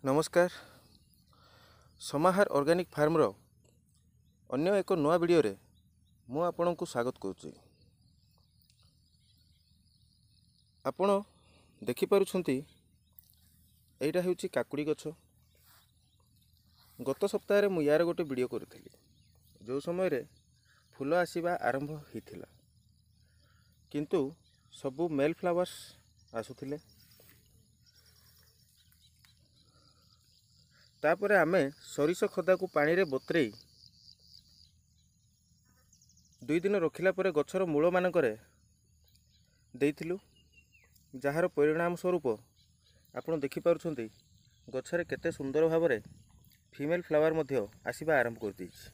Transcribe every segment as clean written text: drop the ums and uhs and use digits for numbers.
नमस्कार। समाहार organic farmer अन्य एक नया वीडियो रे मु आपण को स्वागत करुच्ची। आपण देखि पारुछंती एटा हेउची काकुड़ी गछ। गत सप्ताह मु यार गोटे वीडियो करथिली जो समय रे फूल आसीबा आरंभ हिथिला, किंतु सबु मेल फ्लावर्स आसुथिले। तापरे आमे सरिष खदा को पानी रे बतरेई 2 दिन रखिला परे गछर मूल मानकरे देइथिलु, जहार परिणाम स्वरूप आपण देखि पारुछंती गछरे केते सुंदर भाबरे फीमेल फ्लावर मध्य आसीबा आरंभ कर दैछि।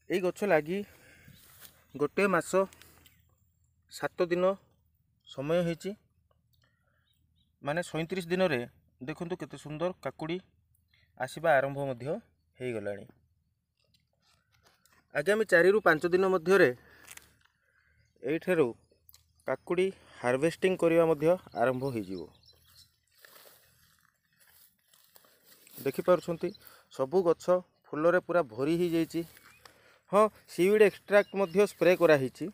एई गछ लागी गोटे मास 7 दिन समय होइछि, माने 37 दिन रे देखंतु केते सुंदर काकुड़ी आसीबा आरंभ मध्य हेइ गलानी। आगामी 4 रु 5 दिन मध्य रे एइठेरु काकुड़ी हार्वेस्टिंग करिवा मध्य आरंभ होई जिवो। देखि पारुछंती सबु गछ फूल रे पूरा भरी ही जाइछि। हाँ, सीवीड एक्सट्रैक्ट मध्य स्प्रे करा हिछि,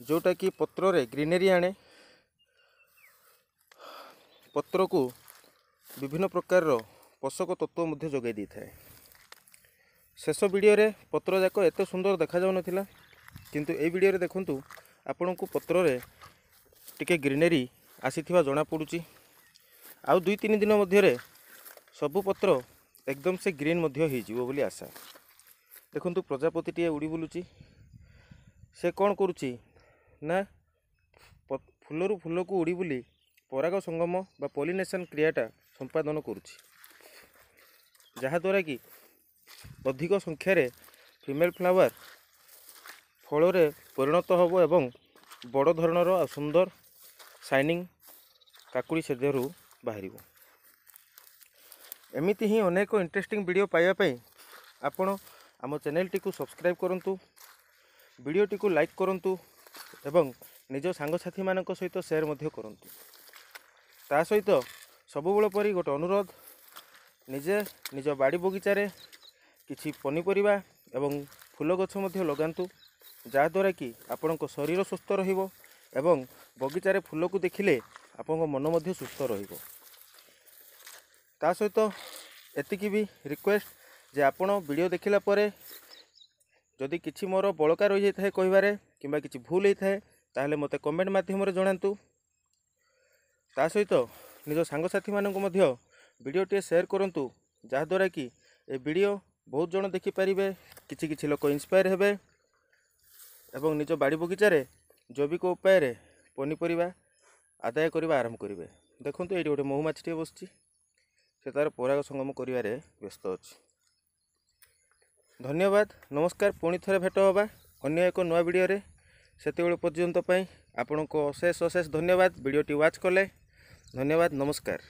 जोटा कि पत्र रे ग्रीनरी आने, पत्र को विभिन्न प्रकार पोषक तत्व मध्य जोगाई दी थाए। शेष वीडियो रे पत्र जाक एते सुंदर देखा जाउ नथिला, किंतु ए वीडियो रे देखंतु आपन को पत्र रे टिके ग्रीनरी आसीथिबा जणा पडुची। आउ 2-3 दिन मध्य रे सबु पत्र एकदम से ग्रीन मध्य हेइ जिवो बोली आशा। देखंतु प्रजापति टिए उड़ी बुलुची। से कोन करूची ना फूलरू फूल को उड़ी बुली पराग संगम बा पॉलिनेशन क्रियाटा संपादन करुची, जहा द्वारा कि अधिक संख्यार फीमेल फ्लावर फल रे परिणत होबो एवं बड़ धरणर सुंदर शाइनिंग काकुड़ी से देहरु बाहरिबो। एमिति ही अनेक इंटरेस्टिंग वीडियो पाइबा पई आपण आम चैनल टी को सब्सक्राइब करंतु, वीडियो टी को लाइक करंतु एवं निज सांगसाथी मानक सहित शेयर मध्य करंतु। ता सहित सबुबेल परी गोटे अनुरोध, निजे निज बाड़ी बगीचारे किछि पनीपरिबा एवं फूल गछ मध्य लगांतु, जहाद्वारा कि आपणको शरीर सुस्थ रहिबो एवं बगीचारे फूल को देखिले आपणको मन मध्य सुस्थ रहिबो। ता सहित एतिकी भी रिक्वेस्ट जे आपण वीडियो देखिला परे जदि किछि मोर बळका रहि जाय कहिबारे किंबा किछि भूल होई थाए ताहले मते कमेंट माध्यम रे जणांतु। ता सहित निज सांगसाथी मानक मध्य वीडियो टे शेयर करंतु, जहाद्वारा कि ए वीडियो बहुत जन देखि पारिबे, किछि किछि लोक इंस्पायर हेबे एवं निज बाड़ी बगीचारे जैविक उपाय रे पनीपरिबा आदाय करिबा आरंभ करिवे। देखंतु एठी गोटे महुमाछी बसछि, से तार पराग संगम करिवारे व्यस्त अछि। धन्यवाद, नमस्कार। पुणी थरे भेट होबा अन्य एक नया वीडियो रे। सेतेबेले पर्यंत पई आपनको अशेष अशेष धन्यवाद। वीडियोटी वाच कले धन्यवाद, नमस्कार।